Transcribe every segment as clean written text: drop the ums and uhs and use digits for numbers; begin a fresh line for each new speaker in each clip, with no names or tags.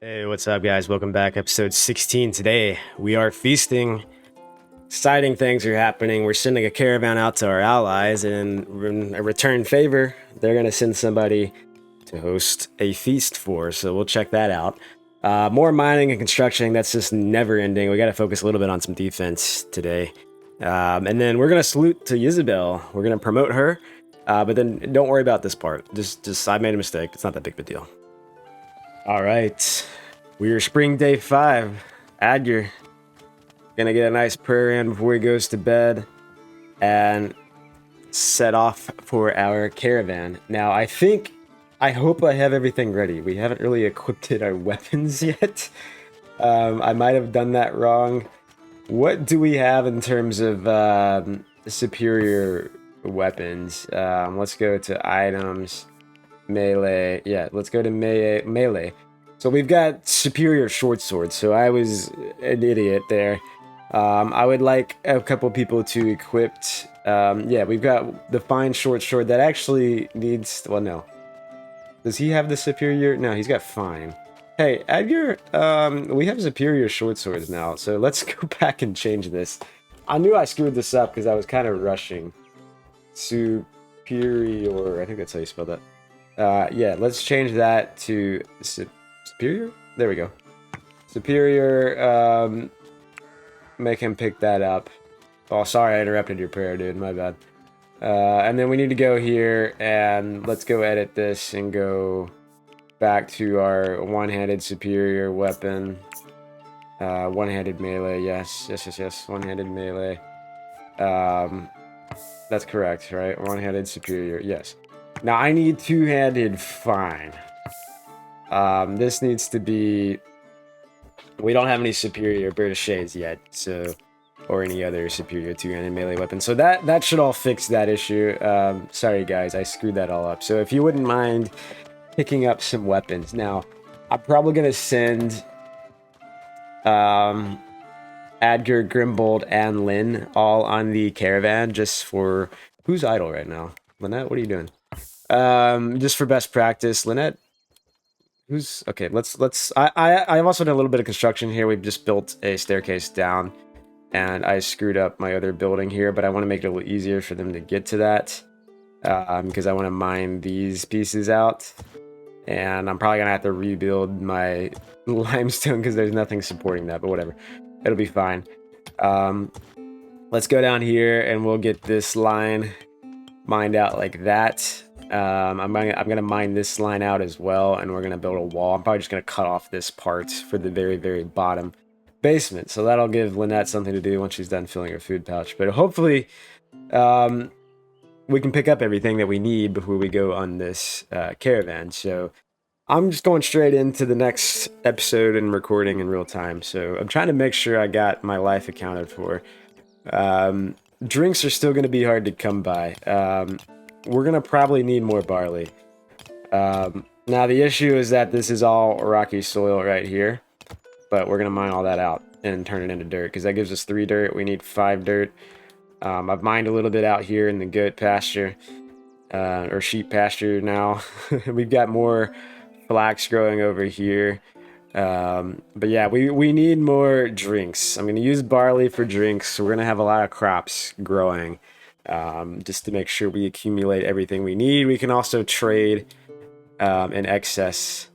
Hey, what's up, guys? Welcome back. Episode 16. Today, we are feasting. Exciting things are happening. We're sending a caravan out to our allies, and in a return favor, they're going to send somebody to host a feast for. So we'll check that out. More mining and construction. That's just never ending. We got to focus a little bit on some defense today. And then we're going to salute to Isabel. We're going to promote her. But then don't worry about this part. Just I made a mistake. It's not that big of a deal. All right, we are spring day 5. Adger gonna get a nice prayer in before he goes to bed and set off for our caravan. Now, I hope I have everything ready. We haven't really equipped our weapons yet. I might have done that wrong. What do we have in terms of superior weapons? Let's go to items. Melee. Yeah, let's go to melee. So we've got superior short swords. So I was an idiot there. I would like a couple people to equip. Yeah, we've got the fine short sword that actually needs. Well, no. Does he have the superior? No, he's got fine. Hey, Edgar. We have superior short swords now. So let's go back and change this. I knew I screwed this up because I was kind of rushing. Superior. I think that's how you spell that. Yeah, let's change that to superior. There we go. Superior. Make him pick that up. Oh, sorry, I interrupted your prayer, dude. My bad. And then we need to go here and let's go edit this and go back to our one-handed superior weapon. One-handed melee. Yes. One-handed melee. That's correct, right? One-handed superior. Yes. Now I need two-handed fine. This needs to be. We don't have any superior Bird of Shades yet, so or any other superior two-handed melee weapon. So that should all fix that issue. Sorry guys, I screwed that all up. So if you wouldn't mind picking up some weapons. Now, I'm probably gonna send Adger, Grimbold, and Lynn all on the caravan just for who's idle right now? Lynette, what are you doing? Just for best practice, Lynette. Who's okay? I've also done a little bit of construction here. We've just built a staircase down, and I screwed up my other building here, but I want to make it a little easier for them to get to that, because I want to mine these pieces out, and I'm probably gonna have to rebuild my limestone because there's nothing supporting that. But whatever, it'll be fine. Let's go down here and we'll get this line mined out like that. I'm gonna mine this line out as well, and we're gonna build a wall. I'm probably just gonna cut off this part for the very bottom basement, so that'll give Lynette something to do once she's done filling her food pouch. But hopefully, we can pick up everything that we need before we go on this caravan. So I'm just going straight into the next episode and recording in real time. So I'm trying to make sure I got my life accounted for. Drinks are still going to be hard to come by. We're going to probably need more barley. Now, the issue is that this is all rocky soil right here. But we're going to mine all that out and turn it into dirt. Because that gives us 3 dirt. We need 5 dirt. I've mined a little bit out here in the goat pasture. Or sheep pasture now. We've got more flax growing over here. But yeah, we need more drinks. I'm going to use barley for drinks. So we're going to have a lot of crops growing. Just to make sure we accumulate everything we need. We can also trade in excess.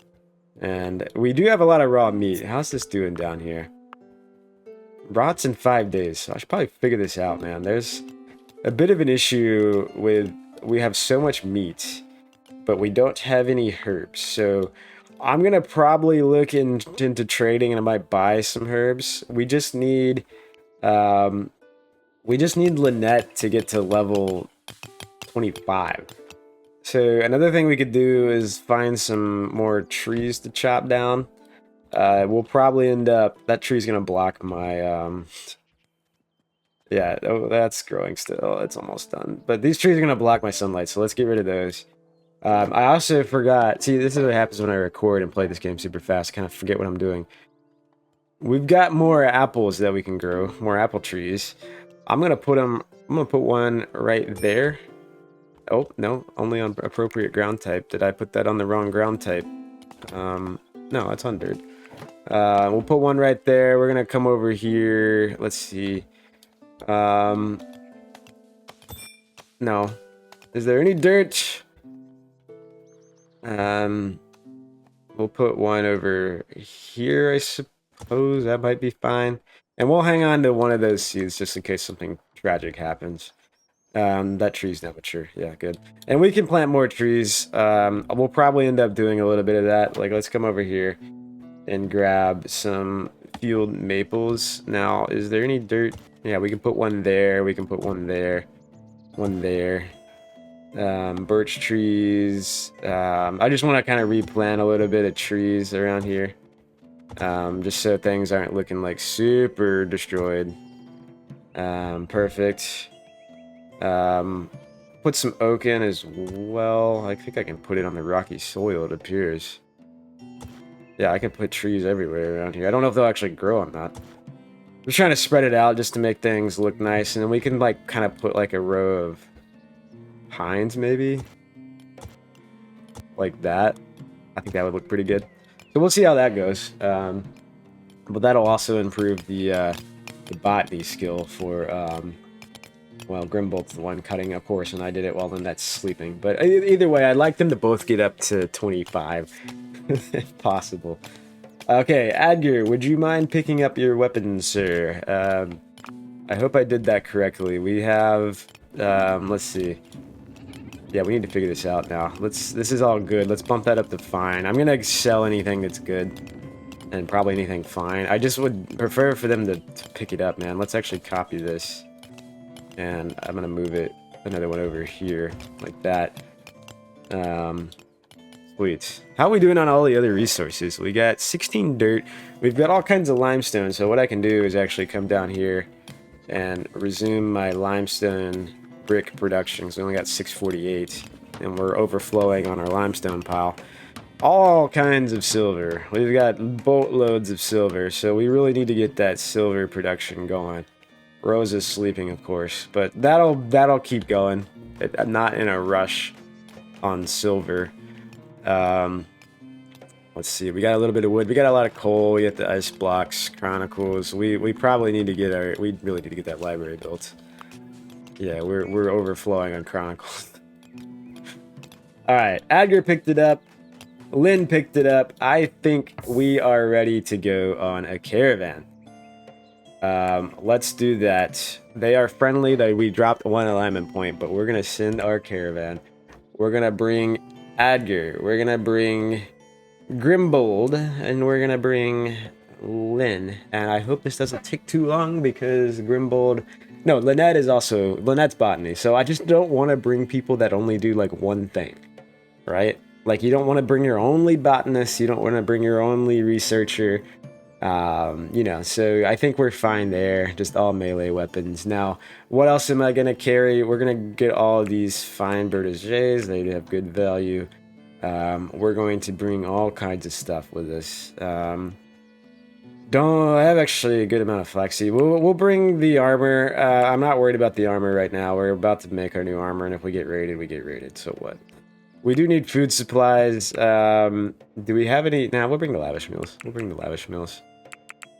And we do have a lot of raw meat. How's this doing down here? Rots in 5 days. So I should probably figure this out, man. There's a bit of an issue with we have so much meat, but we don't have any herbs. So I'm gonna probably look into trading, and I might buy some herbs. We just need Lynette to get to level 25. So another thing we could do is find some more trees to chop down. We'll probably end up. That tree's gonna block my. Yeah, oh, that's growing still. It's almost done. But these trees are gonna block my sunlight, so let's get rid of those. I also forgot. See, this is what happens when I record and play this game super fast. I kind of forget what I'm doing. We've got more apples that we can grow. More apple trees. I'm gonna put one right there. Oh, no, only on appropriate ground type. Did I put that on the wrong ground type? No, it's on dirt. We'll put one right there. We're gonna come over here. Let's see. No. Is there any dirt? We'll put one over here, I suppose. That might be fine. And we'll hang on to one of those seeds just in case something tragic happens. That tree's not mature. Yeah, good. And we can plant more trees. We'll probably end up doing a little bit of that. Like, let's come over here and grab some field maples. Now, is there any dirt? Yeah, we can put one there. We can put one there. One there. Birch trees. I just want to kind of replant a little bit of trees around here. Just so things aren't looking like super destroyed. Perfect. Put some oak in as well. I think I can put it on the rocky soil, it appears. Yeah, I can put trees everywhere around here. I don't know if they'll actually grow or not. I'm trying to spread it out just to make things look nice, and then we can like kind of put like a row of pines maybe, like that. I think that would look pretty good. So we'll see how that goes. But that'll also improve the botany skill for well, Grimbolt's the one cutting, of course, and I did it while the net's sleeping. But either way, I'd like them to both get up to 25, if possible. Okay, Adger, would you mind picking up your weapons, sir? I hope I did that correctly. We have, let's see. Yeah, we need to figure this out now. This is all good. Let's bump that up to fine. I'm gonna sell anything that's good, and probably anything fine. I just would prefer for them to pick it up, man. Let's actually copy this. And I'm gonna move it another one over here like that. Sweet. How are we doing on all the other resources? We got 16 dirt. We've got all kinds of limestone. So what I can do is actually come down here and resume my limestone brick production. So we only got 648, and we're overflowing on our limestone pile. All kinds of silver. We've got boatloads of silver. So we really need to get that silver production going. Rose is sleeping, of course, but that'll keep going. I'm not in a rush on silver. Let's see. We got a little bit of wood. We got a lot of coal. We got the ice blocks, chronicles. We probably need to get we really need to get that library built. Yeah, we're overflowing on chronicles. All right, Adger picked it up. Lynn picked it up. I think we are ready to go on a caravan. Let's do that. They are friendly. We dropped one alignment point, but we're gonna send our caravan. We're gonna bring Adger. We're gonna bring Grimbold, and we're gonna bring Lynn. And I hope this doesn't take too long because Grimbold. No, Lynette's botany. So I just don't want to bring people that only do like one thing, right? Like you don't want to bring your only botanist. You don't want to bring your only researcher. You know, so I think we're fine there. Just all melee weapons. Now, what else am I gonna carry? We're gonna get all of these fine bertages. They have good value. We're going to bring all kinds of stuff with us. Don't I have actually a good amount of flexi. We'll bring the armor. I'm not worried about the armor right now. We're about to make our new armor, and if we get raided, we get raided. So what? We do need food supplies. Do we have any? Nah, we'll bring the lavish meals. We'll bring the lavish meals.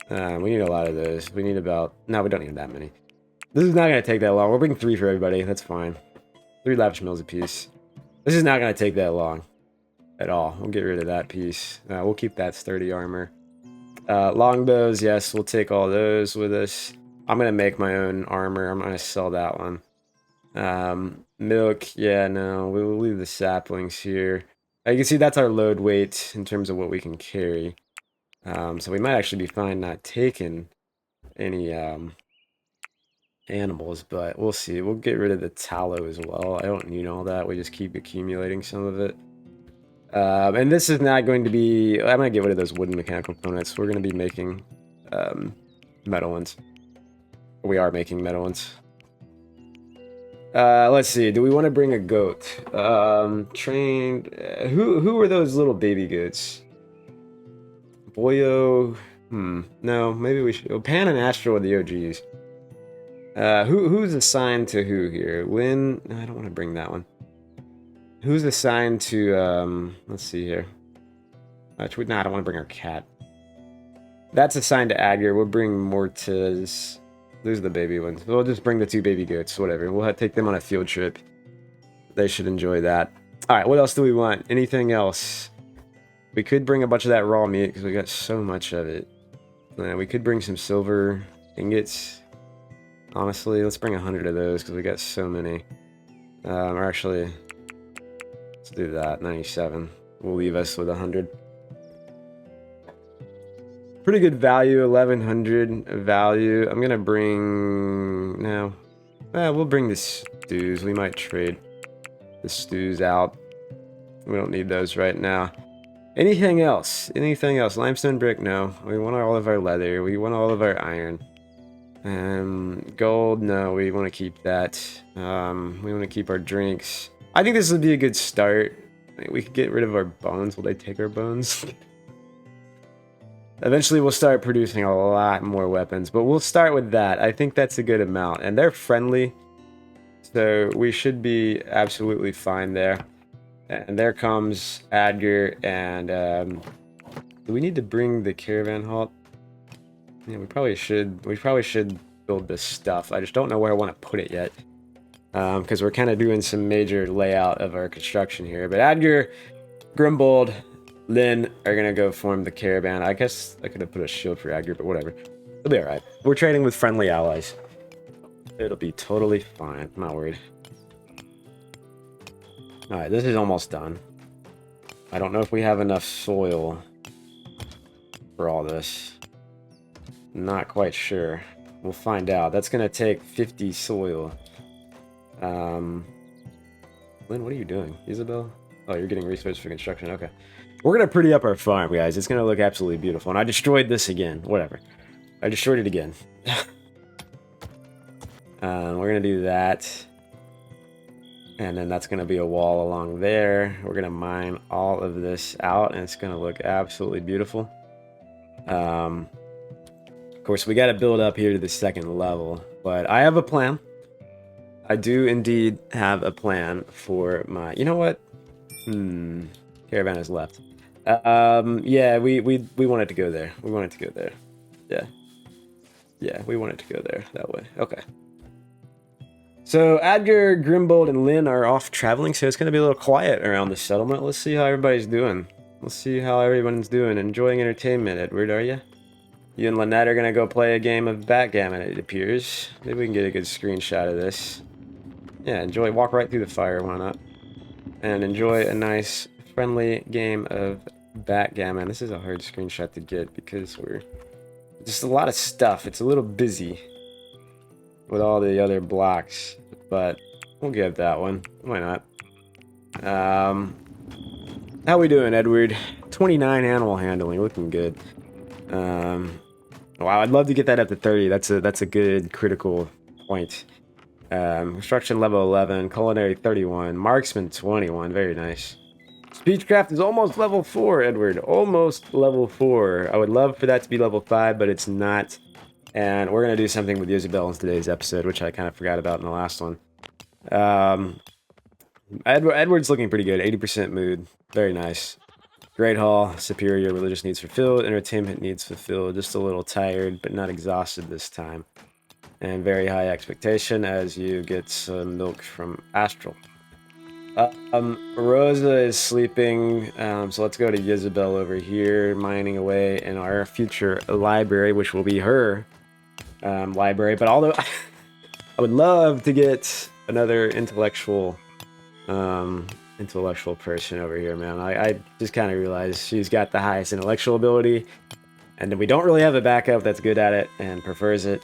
We need a lot of those. We need about... No, we don't need that many. This is not going to take that long. We'll bring 3 for everybody. That's fine. 3 lavish meals apiece. This is not going to take that long at all. We'll get rid of that piece. We'll keep that sturdy armor. Longbows, yes, we'll take all those with us. I'm going to make my own armor. I'm going to sell that one. Milk, yeah, no, we'll leave the saplings here. You can see that's our load weight in terms of what we can carry. So we might actually be fine not taking any animals, but we'll see. We'll get rid of the tallow as well. I don't need all that. We just keep accumulating some of it. And this is not going to be... I'm going to get rid of those wooden mechanical components. We're going to be making metal ones. We are making metal ones. Let's see. Do we want to bring a goat? Trained... who are those little baby goats? Boyo... No, maybe we should... Oh, Pan and Astro are the OGs. Who's assigned to who here? Lynn... No, I don't want to bring that one. Who's assigned to, let's see here. Nah, I don't want to bring our cat. That's assigned to Adger. We'll bring Mortis. Those are the baby ones. We'll just bring the 2 baby goats, whatever. We'll take them on a field trip. They should enjoy that. Alright, what else do we want? Anything else? We could bring a bunch of that raw meat, because we got so much of it. We could bring some silver ingots. Honestly, let's bring 100 of those, because we got so many. Or actually, let's do that. 97. Will leave us with 100. Pretty good value, 1100 value. I'm gonna bring... No. We'll bring the stews. We might trade the stews out. We don't need those right now. Anything else? Anything else? Limestone brick? No. We want all of our leather. We want all of our iron. Gold? No, we want to keep that. We want to keep our drinks. I think this would be a good start. We could get rid of our bones. Will they take our bones? Eventually we'll start producing a lot more weapons, but we'll start with that. I think that's a good amount, and they're friendly, so we should be absolutely fine there. And there comes Adger, and do we need to bring the caravan halt? Yeah, we probably should. We probably should build this stuff. I just don't know where I want to put it yet, because we're kind of doing some major layout of our construction here. But Adger, Grimbold, Lynn are gonna go form the caravan. I guess I could have put a shield for Adger, but whatever. It'll be alright. We're trading with friendly allies. It'll be totally fine. I'm not worried. Alright, this is almost done. I don't know if we have enough soil for all this. Not quite sure. We'll find out. That's gonna take 50 soil. Lynn, what are you doing? Isabel? Oh, you're getting resources for construction. Okay. We're gonna pretty up our farm, guys. It's gonna look absolutely beautiful. And I destroyed this again. Whatever. I destroyed it again. We're gonna do that. And then that's gonna be a wall along there. We're gonna mine all of this out, and it's gonna look absolutely beautiful. Of course, we gotta build up here to the 2nd level. But I have a plan. I do indeed have a plan for my... You know what? Caravan is left. Yeah, we wanted to go there. We wanted to go there. Yeah, we wanted to go there that way. Okay. So Adger, Grimbold, and Lynn are off traveling, so it's going to be a little quiet around the settlement. Let's see how everybody's doing. Let's see how everyone's doing. Enjoying entertainment, Edward, are you? You and Lynette are going to go play a game of backgammon, it appears. Maybe we can get a good screenshot of this. Yeah, enjoy. Walk right through the fire, why not? And enjoy a nice, friendly game of backgammon. This is a hard screenshot to get because we're... just a lot of stuff. It's a little busy with all the other blocks, but we'll give that one. Why not? How we doing, Edward? 29 animal handling, looking good. Wow, I'd love to get that up to 30. That's a good critical point. Construction level 11, culinary 31, marksman 21. Very nice. Speechcraft is almost level 4, Edward. Almost level 4. I would love for that to be level 5, but it's not. And we're going to do something with Isabel in today's episode, which I kind of forgot about in the last one. Edward's looking pretty good. 80% mood. Very nice. Great Hall. Superior religious needs fulfilled. Entertainment needs fulfilled. Just a little tired, but not exhausted this time. And very high expectation as you get some milk from Astral. Rosa is sleeping, so let's go to Isabel over here, mining away in our future library, which will be her library. But although I would love to get another intellectual person over here, man. I just kind of realized she's got the highest intellectual ability, and we don't really have a backup that's good at it and prefers it.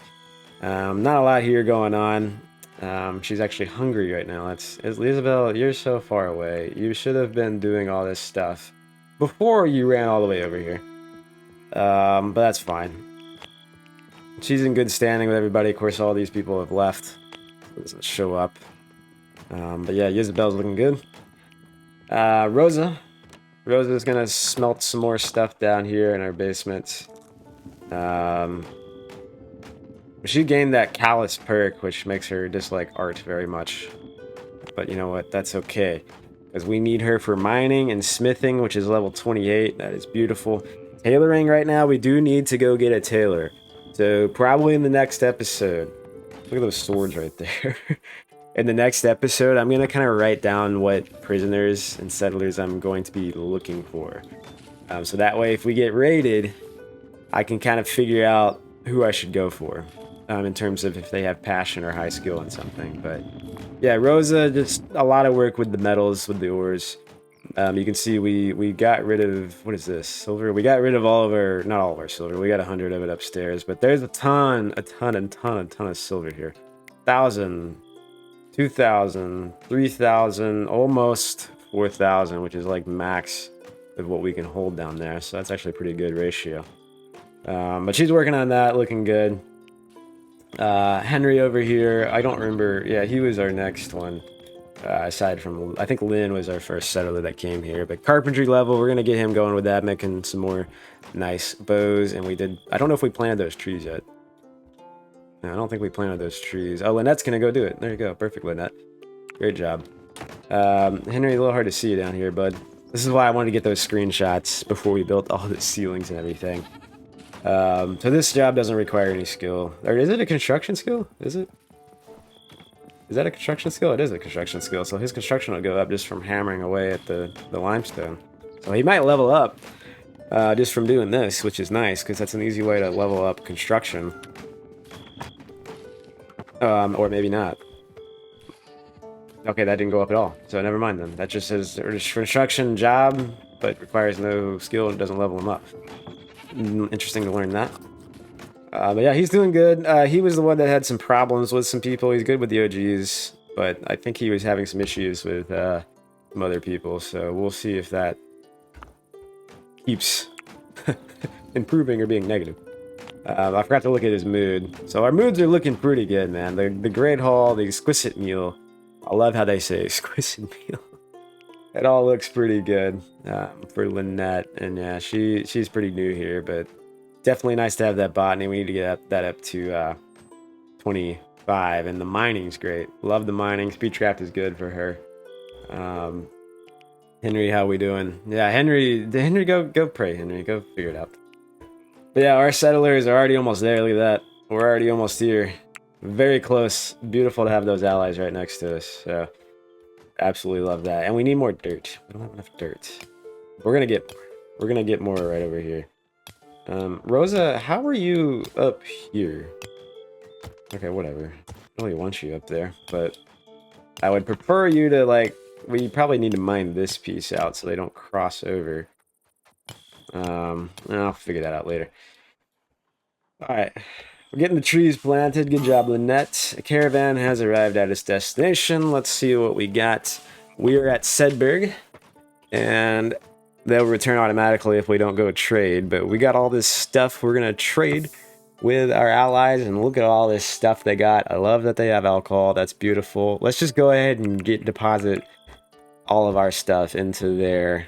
Not a lot here going on. She's actually hungry right now. Isabel, you're so far away. You should have been doing all this stuff before you ran all the way over here. But that's fine. She's in good standing with everybody. Of course, all these people have left. Doesn't show up. But yeah, Isabel's looking good. Rosa's gonna smelt some more stuff down here in our basement. She gained that callous perk, which makes her dislike art very much. But you know what? That's okay. because we need her for mining and smithing, which is level 28. That is beautiful. Tailoring right now, we do need to go get a tailor. So probably in the next episode. Look at those swords right there. In the next episode, I'm going to kind of write down what prisoners and settlers I'm going to be looking for. So that way, if we get raided, I can kind of figure out who I should go for in terms of if they have passion or high skill in something. But yeah, Rosa, just a lot of work with the metals, with the ores. You can see we got rid of, what is this, silver? We got rid of all of our, not all of our silver. We got 100 of it upstairs, but there's a ton of silver here. 1,000, 2,000, 3,000, almost 4,000, which is like max of what we can hold down there. So that's actually a pretty good ratio. But she's working on that, looking good. Henry over here, I don't remember. Yeah, he was our next one. Aside from, I think Lynn was our first settler that came here. But carpentry level, we're going to get him going with that, making some more nice bows. And we did, I don't know if we planted those trees yet. No, I don't think we planted those trees. Oh, Lynette's going to go do it. There you go. Perfect, Lynette. Great job. Henry, a little hard to see you down here, bud. This is why I wanted to get those screenshots before we built all the ceilings and everything. So this job doesn't require any skill. Or is it a construction skill? Is it? Is that a construction skill? It is a construction skill. So his construction will go up just from hammering away at the limestone. So he might level up just from doing this, which is nice because that's an easy way to level up construction. Or maybe not. Okay, that didn't go up at all. So never mind then. That just says construction job, but requires no skill and doesn't level him up. Interesting to learn that. But yeah, he's doing good. He was the one that had some problems with some people. He's good with the OGs, but I think he was having some issues with some other people. So we'll see if that keeps improving or being negative. I forgot to look at his mood. So our moods are looking pretty good, man. The Great Hall, the Exquisite Meal. I love how they say Exquisite Meal. It all looks pretty good for Lynette. And yeah, she's pretty new here, but definitely nice to have that botany. We need to get that up to 25. And the mining's great. Love the mining. Speedcraft is good for her. Henry, how we doing? Yeah, Henry, go pray, Henry. Go figure it out. But yeah, our settlers are already almost there. Look at that. We're already almost here. Very close. Beautiful to have those allies right next to us. So absolutely love that. And we need more dirt. We don't have enough dirt. We're gonna get more right over here. Rosa, how are you up here? Okay, whatever. I don't really want you up there, but I would prefer you to, like, we probably need to mine this piece out so they don't cross over. I'll figure that out later. Alright, we're getting the trees planted. Good job, Lynette. A caravan has arrived at its destination. Let's see what we got. We're at Sedberg, and they'll return automatically if we don't go trade. But we got all this stuff we're going to trade with our allies, and look at all this stuff they got. I love that they have alcohol. That's beautiful. Let's just go ahead and deposit all of our stuff into their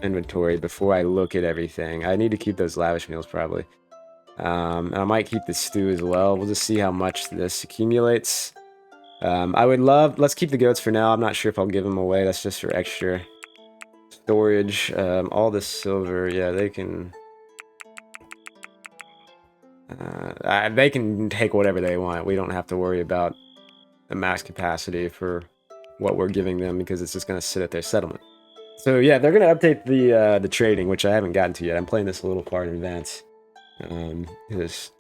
inventory before I look at everything. I need to keep those lavish meals probably. And I might keep the stew as well. We'll just see how much this accumulates. I would love, let's keep the goats for now. I'm not sure if I'll give them away. That's just for extra storage. All the silver, yeah, they can take whatever they want. We don't have to worry about the max capacity for what we're giving them because it's just going to sit at their settlement. So yeah, they're going to update the trading, which I haven't gotten to yet. I'm playing this a little far in advance. Let's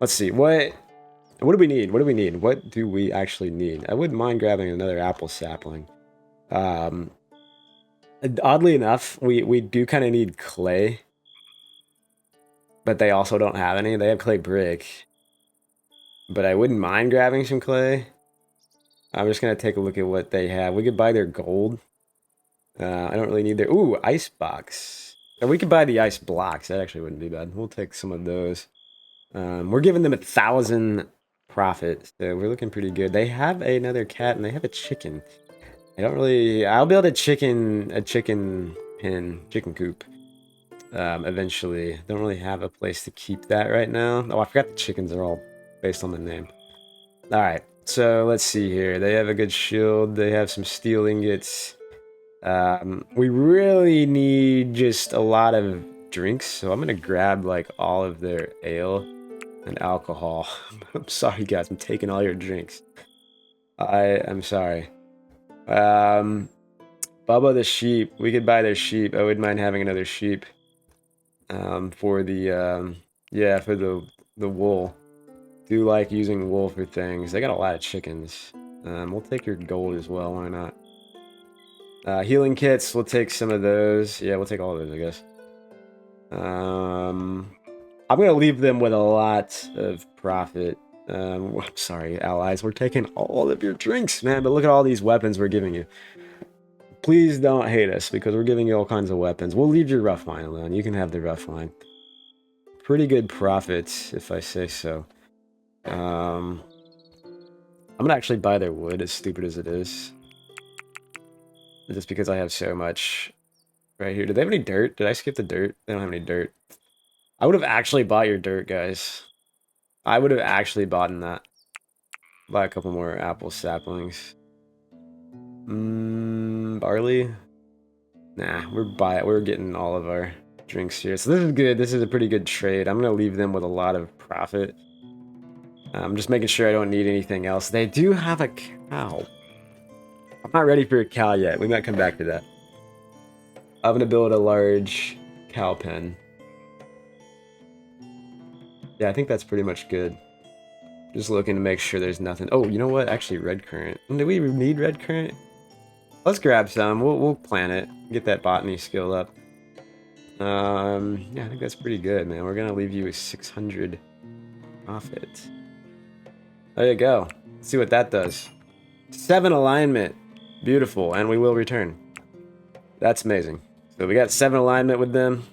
see, what do we need? What do we need? What do we actually need? I wouldn't mind grabbing another apple sapling. Oddly enough, we do kind of need clay, but they also don't have any. They have clay brick, but I wouldn't mind grabbing some clay. I'm just gonna take a look at what they have. We could buy their gold. I don't really need their ice box. Or we could buy the ice blocks. That actually wouldn't be bad. We'll take some of those. We're giving them 1,000 profit, so we're looking pretty good. They have another cat and they have a chicken. I'll build a chicken pen, chicken coop, eventually. Don't really have a place to keep that right now. Oh, I forgot the chickens are all based on the name. All right, So let's see here. They have a good shield. They have some steel ingots. We really need just a lot of drinks, so I'm gonna grab like all of their ale and alcohol. I'm sorry guys, I'm taking all your drinks. I'm sorry. Bubba the sheep. We could buy their sheep. I wouldn't mind having another sheep. For the yeah, for the wool. Do like using wool for things. They got a lot of chickens. We'll take your gold as well, why not? Healing kits, we'll take some of those. Yeah, we'll take all of those, I guess. I'm gonna leave them with a lot of profit. I'm sorry, allies, we're taking all of your drinks, man, but look at all these weapons we're giving you. Please don't hate us, because we're giving you all kinds of weapons. We'll leave your rough line alone. You can have the rough line. Pretty good profits, if I say so. I'm gonna actually buy their wood, as stupid as it is. Just because I have so much right here. Do they have any dirt? Did I skip the dirt? They don't have any dirt. I would have actually bought your dirt, guys. I would have actually bought in that. Buy a couple more apple saplings. Barley? Nah, we're getting all of our drinks here. So this is good. This is a pretty good trade. I'm gonna leave them with a lot of profit. I'm just making sure I don't need anything else. They do have a cow. I'm not ready for a cow yet. We might come back to that. I'm gonna build a large cow pen. Yeah, I think that's pretty much good. Just looking to make sure there's nothing. Oh, you know what? Actually, red currant. Do we need red currant? Let's grab some. We'll plant it. Get that botany skill up. Yeah, I think that's pretty good, man. We're gonna leave you with 600 profit. There you go. Let's see what that does. 7 alignment. Beautiful, and we will return. That's amazing. So we got 7 alignment with them.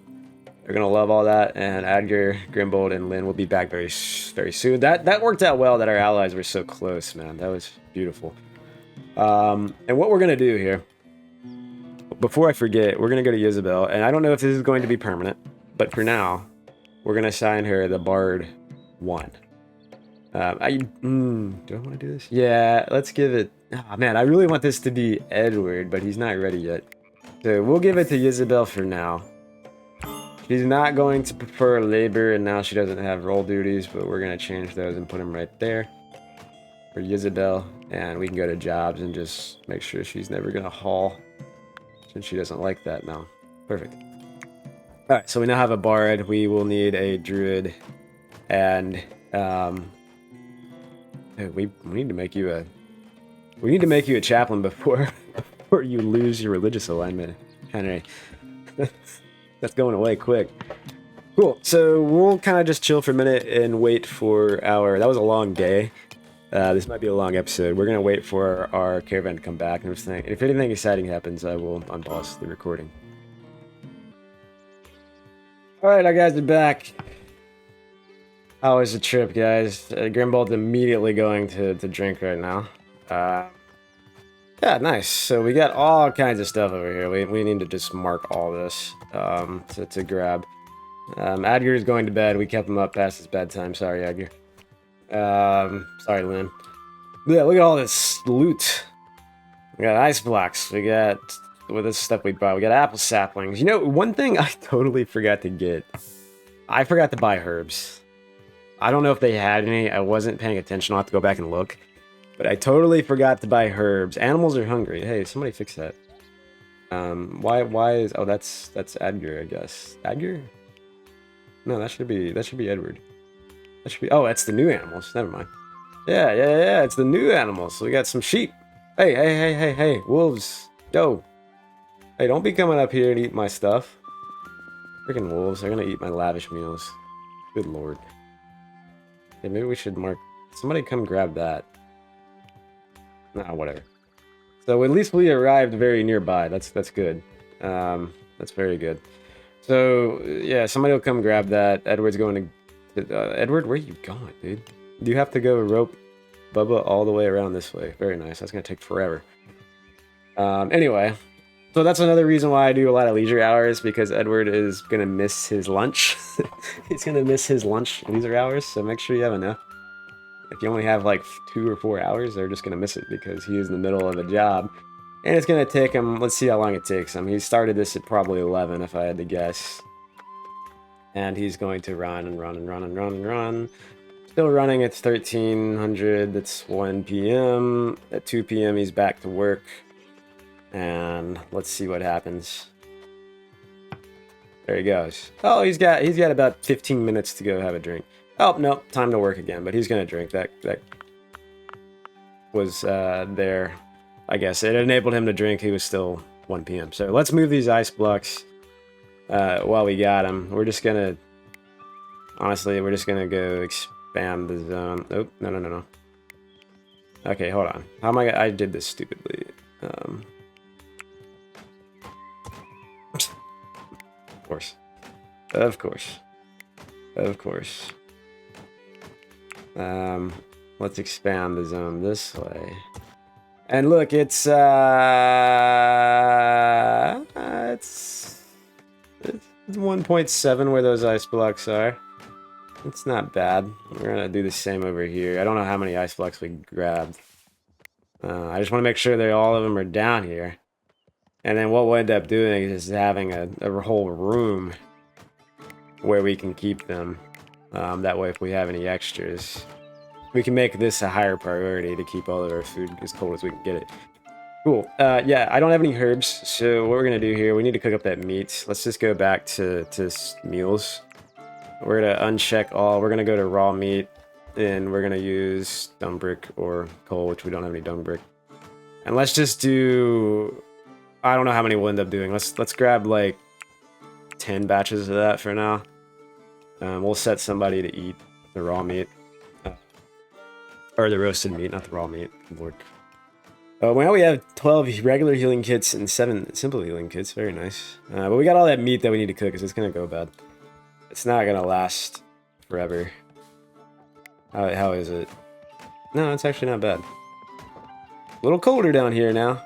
They're gonna love all that, and Adger, Grimbold, and Lynn will be back very soon. That worked out well that our allies were so close, man. That was beautiful. And what we're gonna do here, before I forget, we're gonna go to Isabel, and I don't know if this is going to be permanent, but for now, we're gonna assign her the Bard 1. Do I want to do this? Yeah, let's give it. Oh, man, I really want this to be Edward, but he's not ready yet. So we'll give it to Isabel for now. She's not going to prefer labor, and now she doesn't have role duties, but we're going to change those and put them right there for Isabel. And we can go to jobs and just make sure she's never going to haul, since she doesn't like that now. Perfect. All right, so we now have a bard. We will need a druid, and we need to make you a chaplain before you lose your religious alignment, Henry. That's going away quick. Cool. So we'll kind of just chill for a minute and wait for our. That was a long day. This might be a long episode. We're gonna wait for our caravan to come back and everything. If anything exciting happens, I will unpause the recording. All right, our guys are back. How was the trip, guys? Grimbold's immediately going to drink right now. Yeah, nice. So we got all kinds of stuff over here. We need to just mark all this to grab. Adger is going to bed. We kept him up past his bedtime. Sorry, Adger. Sorry, Lynn. Yeah, look at all this loot. We got ice blocks. We got with this stuff we bought. We got apple saplings. You know, one thing I totally forgot to get. I forgot to buy herbs. I don't know if they had any. I wasn't paying attention. I'll have to go back and look. But I totally forgot to buy herbs. Animals are hungry. Hey, somebody fix that. Why is... Oh, that's Edgar, I guess. Edgar? No, that should be Edward. That should be... Oh, that's the new animals. Never mind. Yeah. It's the new animals. So we got some sheep. Hey. Wolves. Yo. Hey, don't be coming up here and eat my stuff. Freaking wolves. They're gonna eat my lavish meals. Good lord. Okay, maybe we should mark... Somebody come grab that. Nah, whatever. So at least we arrived very nearby. That's good. That's very good. So yeah, somebody will come grab that. Edward's going to... Edward, where are you going, dude? Do you have to go rope Bubba all the way around this way? Very nice. That's going to take forever. Anyway, so that's another reason why I do a lot of leisure hours, because Edward is going to miss his lunch. He's going to miss his lunch leisure hours, so make sure you have enough. If you only have like 2 or 4 hours, they're just gonna miss it because he is in the middle of a job. And it's gonna take him, let's see how long it takes him. He started this at probably 11 if I had to guess. And he's going to run and run and run and run and run. Still running, it's 1300, that's 1 p.m. At 2 p.m. he's back to work. And let's see what happens. There he goes. Oh, he's got about 15 minutes to go have a drink. Oh, no, time to work again, but he's gonna drink. That was there. I guess it enabled him to drink. He was still 1 p.m. So let's move these ice blocks while we got them. We're just gonna, honestly, we're just gonna go expand the zone. Oh, no. Okay, hold on. How am I did this stupidly. Of course. Let's expand the zone this way. And look, it's 1.7 where those ice blocks are. It's not bad. We're gonna do the same over here. I don't know how many ice blocks we grabbed. I just want to make sure that all of them are down here. And then what we'll end up doing is having a whole room where we can keep them. That way if we have any extras, we can make this a higher priority to keep all of our food as cold as we can get it. Cool. Yeah, I don't have any herbs, so what we're going to do here, we need to cook up that meat. Let's just go back to meals. We're going to uncheck all. We're going to go to raw meat, and we're going to use dung brick or coal, which we don't have any dung brick. And let's just do... I don't know how many we'll end up doing. Let's grab like 10 batches of that for now. We'll set somebody to eat the raw meat. Or the roasted meat, not the raw meat. Lord. Now we have 12 regular healing kits and 7 simple healing kits. Very nice. But we got all that meat that we need to cook because it's going to go bad. It's not going to last forever. How is it? No, it's actually not bad. A little colder down here now.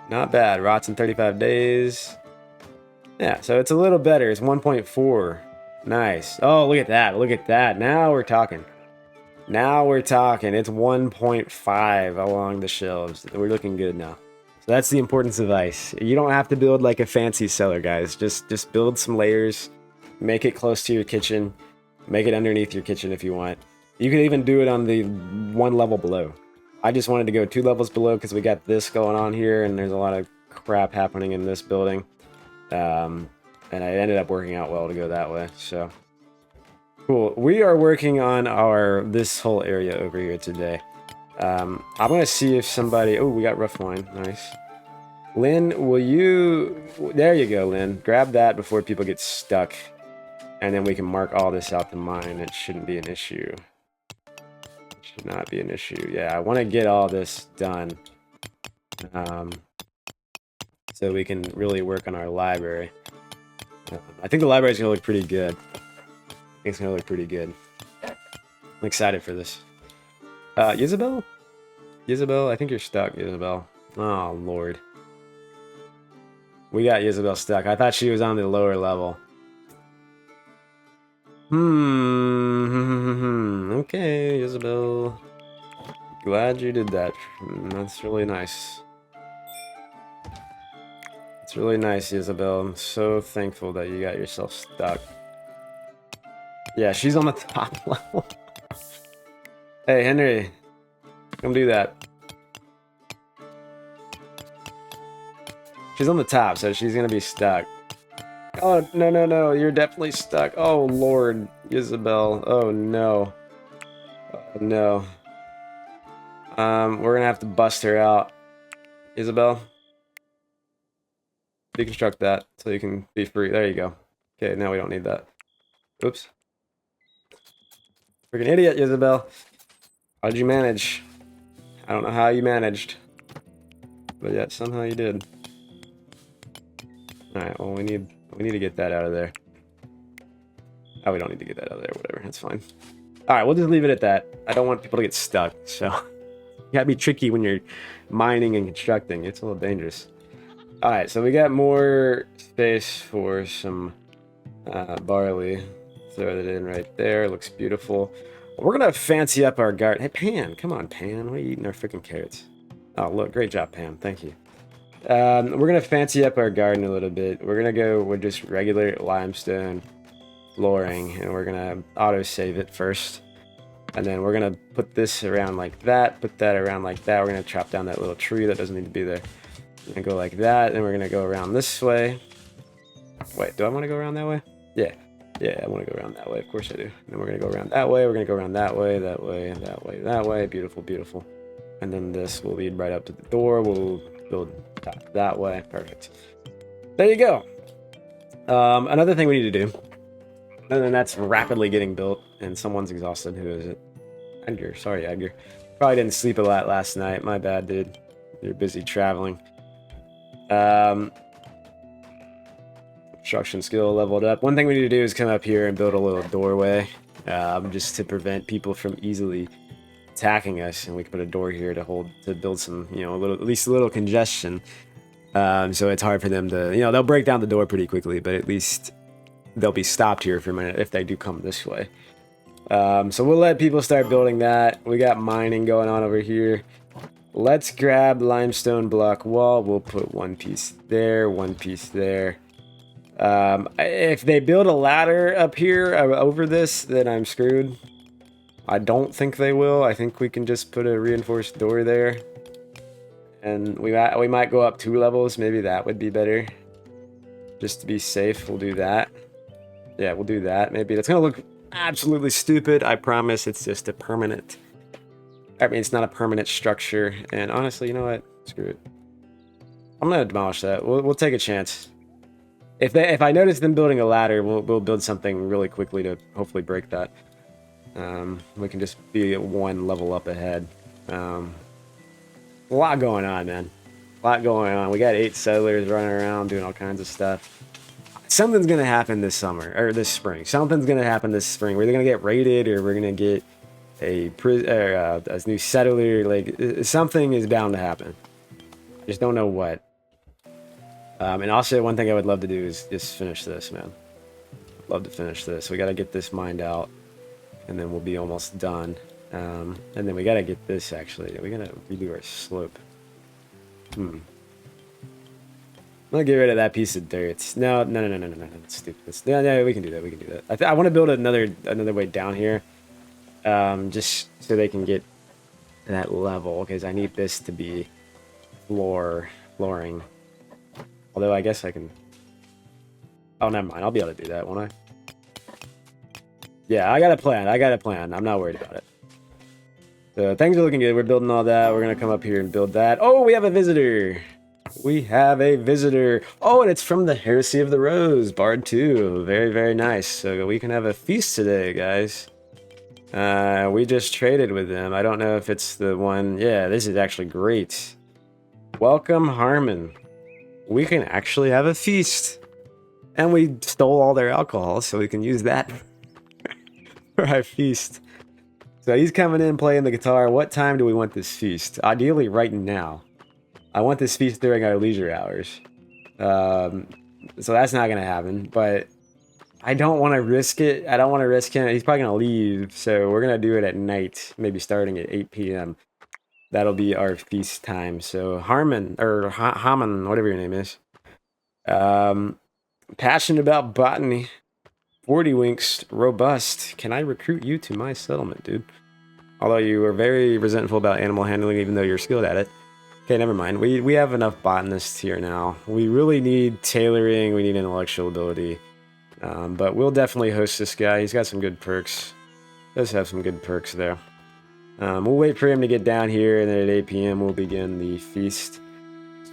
Not bad. Rots in 35 days. Yeah, so it's a little better. It's 1.4. Nice. Oh, look at that. Look at that. Now we're talking. Now we're talking. It's 1.5 along the shelves. We're looking good now. So that's the importance of ice. You don't have to build like a fancy cellar, guys. Just build some layers. Make it close to your kitchen. Make it underneath your kitchen if you want. You can even do it on the 1 level below. I just wanted to go 2 levels below because we got this going on here and there's a lot of crap happening in this building. And I ended up working out well to go that way, so... Cool. We are working on this whole area over here today. I'm going to see if somebody... Oh, we got rough wine. Nice. Lynn, will you... There you go, Lynn. Grab that before people get stuck. And then we can mark all this out to mine. It shouldn't be an issue. Should not be an issue. Yeah, I want to get all this done. So we can really work on our library. I think the library's going to look pretty good. I think it's going to look pretty good. I'm excited for this. Isabel? Isabel, I think you're stuck, Isabel. Oh, Lord. We got Isabel stuck. I thought she was on the lower level. Okay, Isabel. Glad you did that. That's really nice. It's really nice, Isabel. I'm so thankful that you got yourself stuck. Yeah, she's on the top level. Hey, Henry. Come do that. She's on the top, so she's gonna be stuck. Oh, no. You're definitely stuck. Oh, Lord. Isabel. Oh, no. Oh, no. We're gonna have to bust her out. Isabel? Deconstruct that so you can be free. There you go. Okay, now we don't need that. Oops. Freaking idiot, Isabel. How did you manage? I don't know how you managed. But yet, somehow you did. Alright, well, we need to get that out of there. Oh, we don't need to get that out of there. Whatever, that's fine. Alright, we'll just leave it at that. I don't want people to get stuck, so... You gotta be tricky when you're mining and constructing. It's a little dangerous. Alright, so we got more space for some barley. Throw that in right there. Looks beautiful. We're gonna fancy up our garden. Hey, Pan, come on, Pan. Why are you eating our freaking carrots? Oh, look, great job, Pan. Thank you. We're gonna fancy up our garden a little bit. We're gonna go with just regular limestone flooring, and we're gonna auto save it first. And then we're gonna put this around like that, put that around like that. We're gonna chop down that little tree that doesn't need to be there. We're gonna go like that, and we're gonna go around this way. Wait, do I want to go around that way? Yeah. Yeah, I want to go around that way. Of course I do. And then we're going to go around that way. We're going to go around that way, that way, that way, that way. Beautiful, beautiful. And then this will lead right up to the door. We'll build that way. Perfect. There you go. Another thing we need to do, and then that's rapidly getting built, and someone's exhausted. Who is it? Edgar. Sorry, Edgar. Probably didn't sleep a lot last night. My bad, dude. You're busy traveling. Construction skill leveled up. One thing we need to do is come up here and build a little doorway, just to prevent people from easily attacking us. And we can put a door here to build some, at least a little congestion. So it's hard for them to, they'll break down the door pretty quickly, but at least they'll be stopped here for a minute if they do come this way. So we'll let people start building that. We got mining going on over here. Let's grab limestone block wall. We'll put one piece there, one piece there. If they build a ladder up here over this, then I'm screwed. I don't think they will. I think we can just put a reinforced door there. And we might go up 2 levels. Maybe that would be better. Just to be safe, we'll do that. Yeah, we'll do that. Maybe that's going to look absolutely stupid. I promise it's just a permanent... I mean, it's not a permanent structure. And honestly, you know what? Screw it. I'm going to demolish that. We'll take a chance. If I notice them building a ladder, we'll build something really quickly to hopefully break that. We can just be 1 level up ahead. A lot going on, man. A lot going on. We got 8 settlers running around doing all kinds of stuff. Something's gonna happen this summer or this spring. Something's gonna happen this spring. We're either gonna get raided or we're gonna get a new settler. Like something is bound to happen. Just don't know what. And also, one thing I would love to do is just finish this, man. Love to finish this. We got to get this mined out, and then we'll be almost done. And then we got to get this, actually. We got to redo our slope. I'm going to get rid of that piece of dirt. No. That's stupid. No, we can do that. We can do that. I want to build another way down here, just so they can get that level, because I need this to be flooring. Although I guess I can... Oh, never mind. I'll be able to do that, won't I? Yeah, I got a plan. I'm not worried about it. So things are looking good. We're building all that. We're going to come up here and build that. Oh, we have a visitor. Oh, and it's from the Heresy of the Rose, Bard 2. Very, very nice. So we can have a feast today, guys. We just traded with them. I don't know if it's the one... Yeah, this is actually great. Welcome, Harmon. We can actually have a feast. And we stole all their alcohol, so we can use that for our feast. So he's coming in playing the guitar. What time do we want this feast? Ideally right now. I want this feast during our leisure hours. So that's not going to happen, but I don't want to risk it. I don't want to risk him. He's probably going to leave, so we're going to do it at night, maybe starting at 8 p.m. That'll be our feast time. So Harmon, or Haman, whatever your name is. Passionate about botany. 40 winks, robust. Can I recruit you to my settlement, dude? Although you were very resentful about animal handling, even though you're skilled at it. Okay, never mind. We have enough botanists here now. We really need tailoring. We need intellectual ability. But we'll definitely host this guy. He's got some good perks. Does have some good perks there. We'll wait for him to get down here, and then at 8 p.m. we'll begin the feast.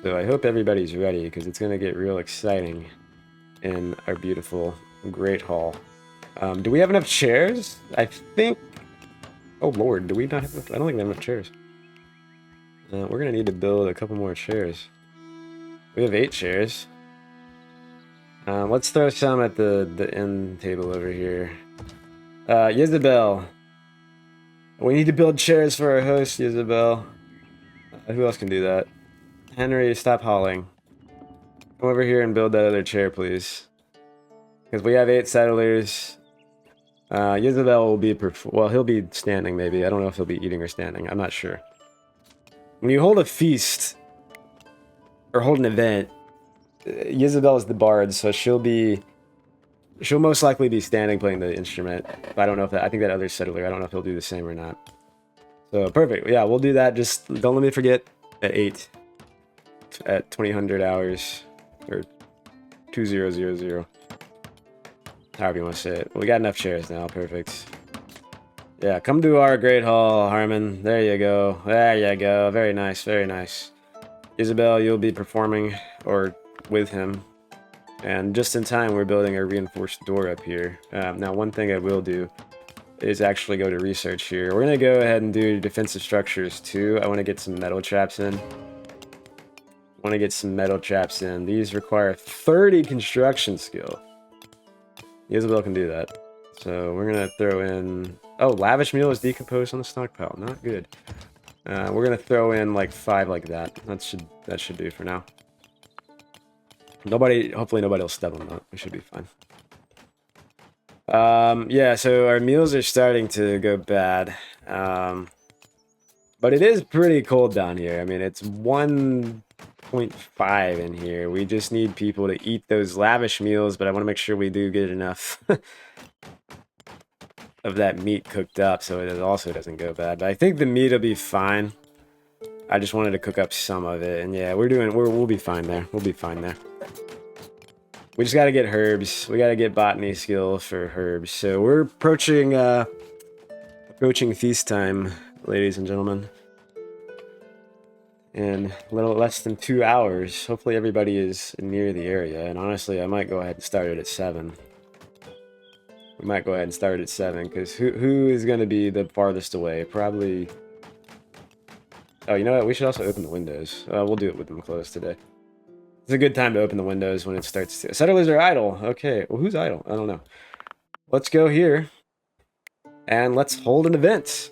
So I hope everybody's ready, because it's going to get real exciting in our beautiful Great Hall. Do we have enough chairs? I think... Oh, Lord, do we not have enough? I don't think we have enough chairs. We're going to need to build a couple more chairs. We have 8 chairs. Let's throw some at the end table over here. Isabel. We need to build chairs for our host, Isabel. Who else can do that? Henry, stop hauling. Come over here and build that other chair, please. Because we have 8 settlers. Isabel will be well, he'll be standing maybe. I don't know if he'll be eating or standing. I'm not sure. When you hold a feast or hold an event, Isabel is the bard, so she'll most likely be standing playing the instrument. But I don't know if I think that other settler, I don't know if he'll do the same or not. So perfect. Yeah, we'll do that. Just don't let me forget at 8 at 2000 hours or 2000. However you want to say it. We got enough chairs now. Perfect. Yeah, come to our great hall, Harmon. There you go. There you go. Very nice. Very nice. Isabel, you'll be performing or with him. And just in time, we're building a reinforced door up here. Now, one thing I will do is actually go to research here. We're going to go ahead and do defensive structures too. I want to get some metal traps in. These require 30 construction skill. Isabel can do that. So we're going to throw in... Oh, lavish meal is decomposed on the stockpile. Not good. We're going to throw in like 5 like that. That should do for now. Hopefully nobody will step on that. We should be fine. Yeah, so our meals are starting to go bad. But it is pretty cold down here. I mean, it's 1.5 in here. We just need people to eat those lavish meals, but I want to make sure we do get enough of that meat cooked up so it also doesn't go bad. But I think the meat will be fine. I just wanted to cook up some of it, and yeah, we'll be fine there. We'll be fine there. We just gotta get herbs. We gotta get botany skill for herbs. So we're approaching feast time, ladies and gentlemen. In a little less than 2 hours. Hopefully everybody is near the area. And honestly, I might go ahead and start it at 7. We might go ahead and start at 7, because who is going to be the farthest away? Probably... Oh, you know what? We should also open the windows. We'll do it with them closed today. It's a good time to open the windows when it starts to... Settlers are idle. Okay. Well, who's idle? I don't know. Let's go here. And let's hold an event.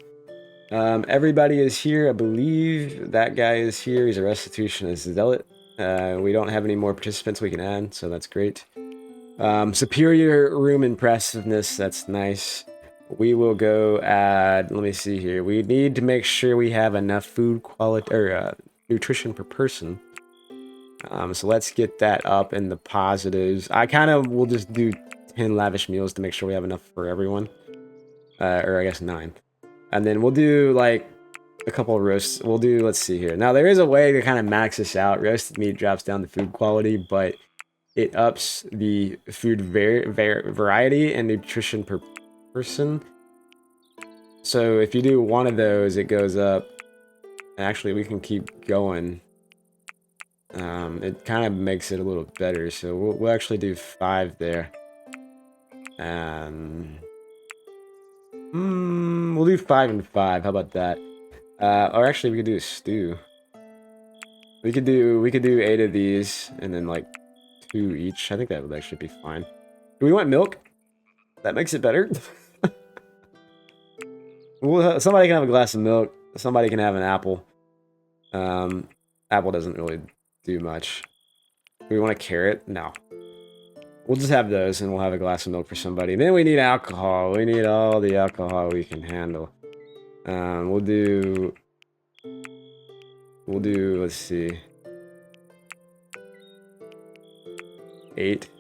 Everybody is here. I believe that guy is here. He's a restitutionist zealot. We don't have any more participants we can add, so that's great. Superior room impressiveness. That's nice. We will go add... Let me see here. We need to make sure we have enough food quality or nutrition per person. So let's get that up in the positives. I kind of will just do 10 lavish meals to make sure we have enough for everyone. Or I guess 9. And then we'll do like a couple of roasts. We'll do, let's see here. Now there is a way to kind of max this out. Roasted meat drops down the food quality, but it ups the food variety and nutrition per person. So if you do one of those, it goes up. Actually, we can keep going. It kind of makes it a little better. So we'll actually do 5 there. And... we'll do 5 and 5. How about that? Or actually, we could do a stew. We could do 8 of these, and then like 2 each. I think that would actually be fine. Do we want milk? That makes it better. Somebody can have a glass of milk. Somebody can have an apple. Apple doesn't really do much. Do we want a carrot? No. We'll just have those, and we'll have a glass of milk for somebody. Then we need alcohol. We need all the alcohol we can handle. We'll do, let's see, 8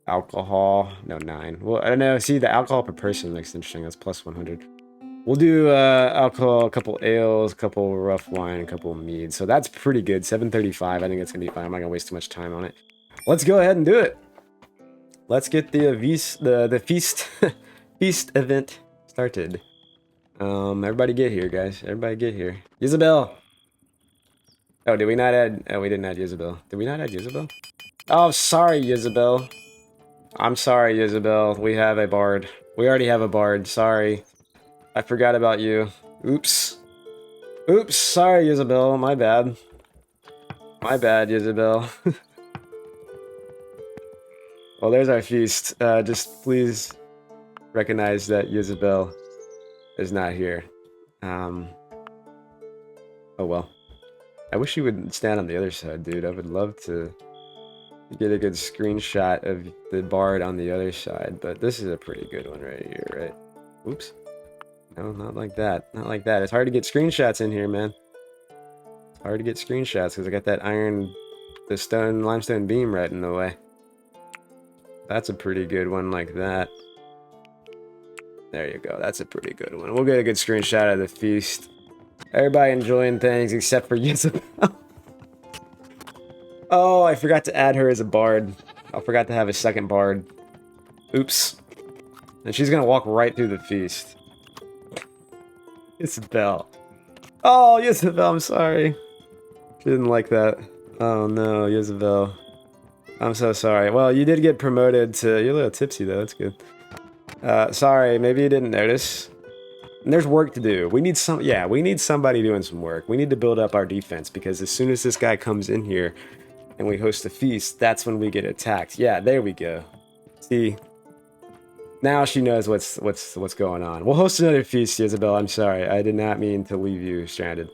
alcohol. No, 9. Well, I don't know. See, the alcohol per person makes it interesting. That's plus 100. We'll do alcohol, a couple ales, a couple rough wine, a couple mead. So that's pretty good. 735. I think that's gonna be fine. I'm not gonna waste too much time on it. Let's go ahead and do it. Let's get the feast feast event started. Everybody get here, guys. Everybody get here. Isabel. Oh, did we not add? Oh, we didn't add Isabel. Did we not add Isabel? Oh, sorry, Isabel. I'm sorry, Isabel. We have a bard. We already have a bard. Sorry. I forgot about you. Oops. Oops. Sorry, Isabel. My bad. My bad, Isabel. Well, there's our feast. Just please recognize that Isabel is not here. Oh well. I wish you would stand on the other side, dude. I would love to get a good screenshot of the bard on the other side, but this is a pretty good one right here, right? Oops. No, not like that. Not like that. It's hard to get screenshots in here, man. It's hard to get screenshots because I got that limestone beam right in the way. That's a pretty good one like that. There you go. That's a pretty good one. We'll get a good screenshot of the feast. Everybody enjoying things except for Isabel. Oh, I forgot to add her as a bard. I forgot to have a second bard. Oops. And she's gonna walk right through the feast. Isabel. Oh, Isabel, I'm sorry. She didn't like that. Oh no, Isabel. I'm so sorry. Well, you did get promoted to... You're a little tipsy though, that's good. Sorry, maybe you didn't notice. And there's work to do. We need we need somebody doing some work. We need to build up our defense because as soon as this guy comes in here and we host a feast, that's when we get attacked. Yeah, there we go. See, now she knows what's going on. We'll host another feast, Isabel. I'm sorry. I did not mean to leave you stranded.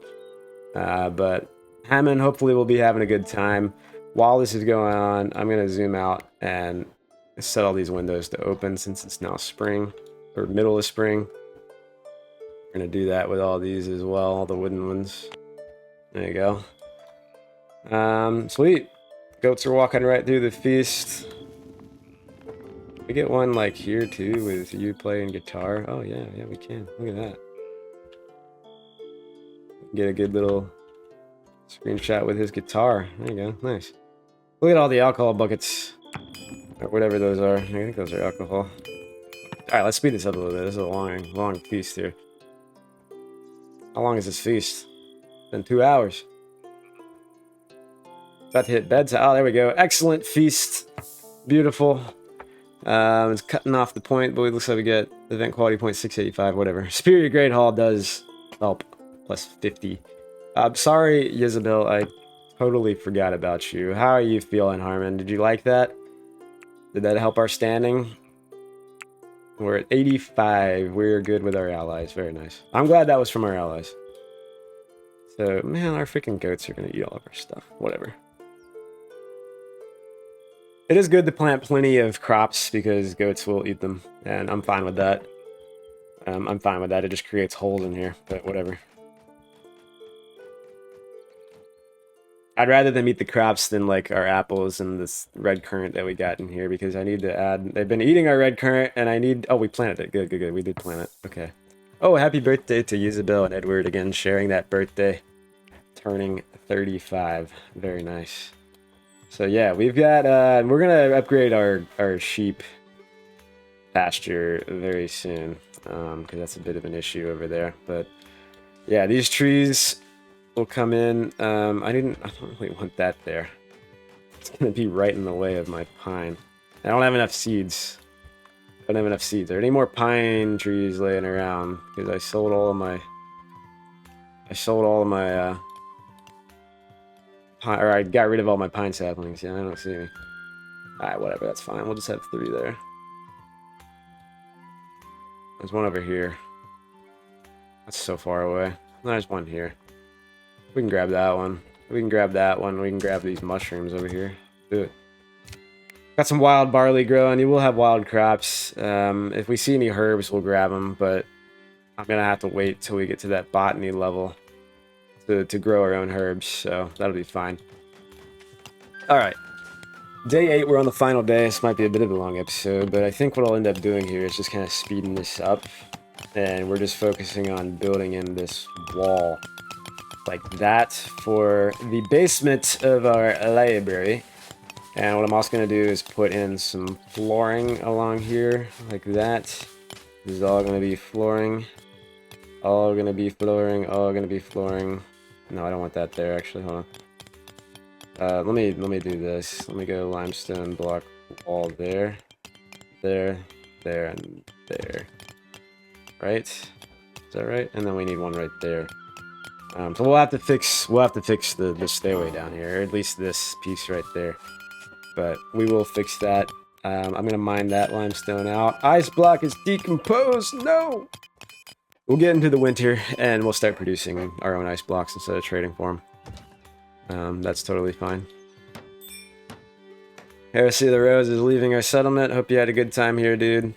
But Hammond hopefully will be having a good time. While this is going on, I'm going to zoom out and set all these windows to open since it's now spring, or middle of spring. We're going to do that with all these as well, all the wooden ones. There you go. Sweet. Goats are walking right through the feast. We get one like here too with you playing guitar. Oh yeah, we can. Look at that. Get a good little screenshot with his guitar. There you go. Nice. Look at all the alcohol buckets. Or whatever those are. I think those are alcohol. Alright, let's speed this up a little bit. This is a long feast here. How long is this feast? It's been 2 hours. About to hit bedtime. Oh, there we go. Excellent feast. Beautiful. It's cutting off the point, but it looks like we get event quality point 685, whatever. Superior Grade Hall does help. Plus 50. Sorry, Isabel, I totally forgot about you. How are you feeling, Harmon? Did you like that? Did that help our standing? We're at 85. We're good with our allies. Very nice. I'm glad that was from our allies. So, man, our freaking goats are going to eat all of our stuff. Whatever. It is good to plant plenty of crops because goats will eat them. And I'm fine with that. I'm fine with that. It just creates holes in here. But whatever. I'd rather them eat the crops than like our apples and this red currant that we got in here because I need to add... They've been eating our red currant and I need... Oh, we planted it. Good. We did plant it. Okay. Oh, happy birthday to Isabel and Edward again, sharing that birthday. Turning 35. Very nice. So yeah, we've got... we're going to upgrade our sheep pasture very soon because that's a bit of an issue over there. But yeah, these trees... will come in. I don't really want that there. It's gonna be right in the way of my pine. I don't have enough seeds. I don't have enough seeds. Are there any more pine trees laying around? Because I sold all of my pine, or I got rid of all my pine saplings. Yeah, I don't see any. Alright, whatever, that's fine. We'll just have 3 there. There's one over here. That's so far away. There's one here. We can grab that one. We can grab that one. We can grab these mushrooms over here. Do it. Got some wild barley growing. You will have wild crops. If we see any herbs, we'll grab them. But I'm going to have to wait till we get to that botany level to grow our own herbs. So that'll be fine. Alright. Day 8, we're on the final day. This might be a bit of a long episode. But I think what I'll end up doing here is just kind of speeding this up. And we're just focusing on building in this wall. Like that for the basement of our library. And what I'm also going to do is put in some flooring along here like that. This is all going to be flooring. All going to be flooring. All going to be flooring. No, I don't want that there actually. Hold on. Let me do this. Let me go limestone block wall there. There, and there. Right? Is that right? And then we need one right there. So we'll have to fix the stairway down here, or at least this piece right there. But we will fix that. I'm gonna mine that limestone out. Ice block is decomposed. No. We'll get into the winter and we'll start producing our own ice blocks instead of trading for them. That's totally fine. Heresy of the Rose is leaving our settlement. Hope you had a good time here, dude.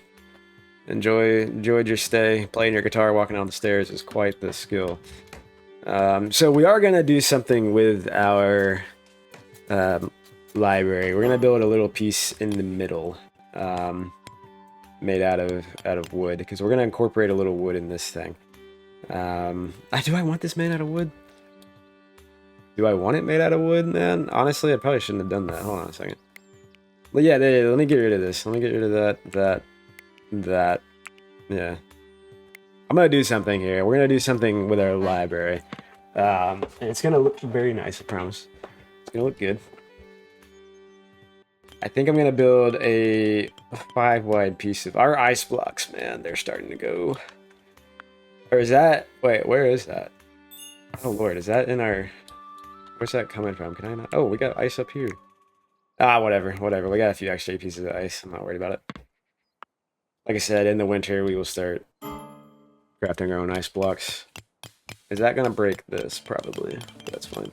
Enjoyed your stay. Playing your guitar, walking down the stairs is quite the skill. So we are gonna do something with our library. We're gonna build a little piece in the middle, made out of wood, because we're gonna incorporate a little wood in this thing. Do I want this made out of wood? Do I want it made out of wood, man? Honestly, I probably shouldn't have done that. Hold on a second. But yeah, let me get rid of this. Let me get rid of that. Yeah. I'm gonna do something here. We're gonna do something with our library. And it's gonna look very nice, I promise. It's gonna look good. I think I'm gonna build a 5-wide piece of our ice blocks, man. They're starting to go. Or is that, wait, where is that? Oh Lord, is that in our, where's that coming from? Can I not? Oh, we got ice up here. Ah, whatever. We got a few extra pieces of ice. I'm not worried about it. Like I said, in the winter, we will start crafting our own ice blocks. Is that gonna break this? Probably. That's fine.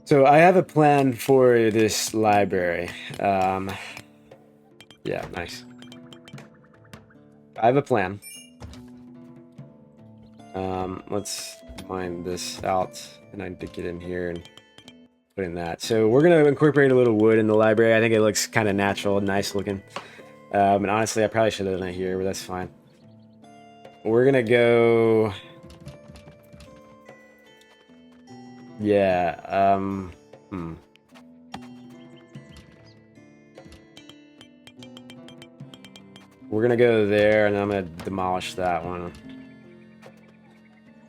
So I have a plan for this library. Yeah, nice. I have a plan. Let's mine this out, and I did get in here and put in that. So we're gonna incorporate a little wood in the library. I think it looks kind of natural and nice looking. And honestly, I probably should have done it here, but that's fine. We're gonna go. Yeah. We're gonna go there, and I'm gonna demolish that one.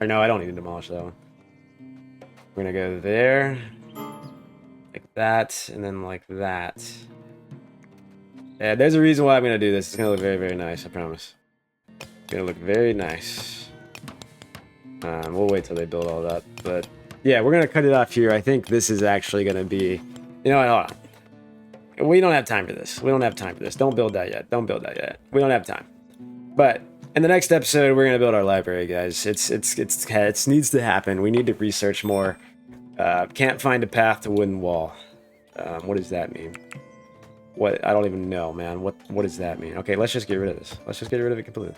Or no, I don't need to demolish that one. We're gonna go there, like that, and then like that. Yeah, there's a reason why I'm gonna do this. It's gonna look very, very nice, I promise. It's gonna look very nice. We'll wait till they build all that, but yeah, we're gonna cut it off here. I think this is actually gonna be, you know what, hold on. We don't have time for this. Don't build that yet. We don't have time. But in the next episode, we're gonna build our library, guys. It needs to happen. We need to research more. Can't find a path to wooden wall. What does that mean? What? I don't even know, man. What does that mean? Okay, let's just get rid of this. Let's just get rid of it completely.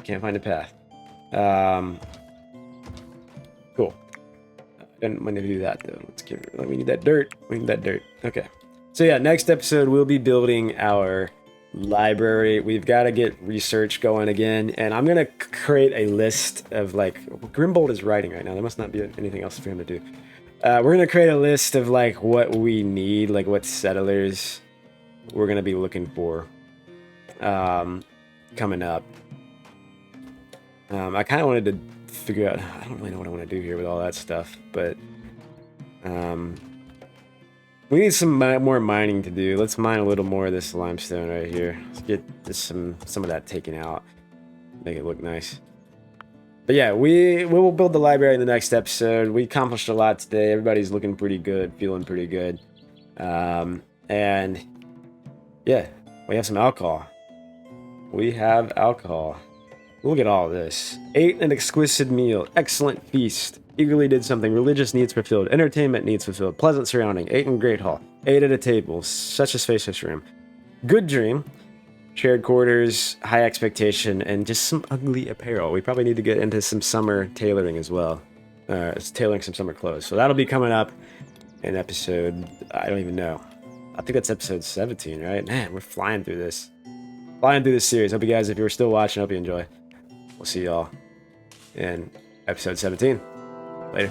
Can't find a path. Cool. I didn't want to do that though. We need that dirt. Okay. So yeah, next episode we'll be building our library. We've got to get research going again, and I'm gonna create a list of like Grimbold is writing right now. There must not be anything else for him to do. We're gonna create a list of like what we need, like what settlers we're gonna be looking for coming up. I kind of wanted to figure out. I don't really know what I want to do here with all that stuff, but we need some more mining to do. Let's mine a little more of this limestone right here. Let's get this, some of that taken out. Make it look nice. But yeah, we will build the library in the next episode. We accomplished a lot today. Everybody's looking pretty good, feeling pretty good. And yeah, we have some alcohol. Look at all this. Ate an exquisite meal. Excellent feast. Eagerly did something. Religious needs fulfilled. Entertainment needs fulfilled. Pleasant surrounding. Ate in great hall. Ate at a table. Such a spacious room. Good dream. Shared quarters. High expectation. And just some ugly apparel. We probably need to get into some summer tailoring as well. Tailoring some summer clothes. So that'll be coming up in episode... I don't even know. I think that's episode 17, right? Man, we're flying through this. Series. Hope you guys, if you're still watching, hope you enjoy. We'll see y'all in episode 17. Later.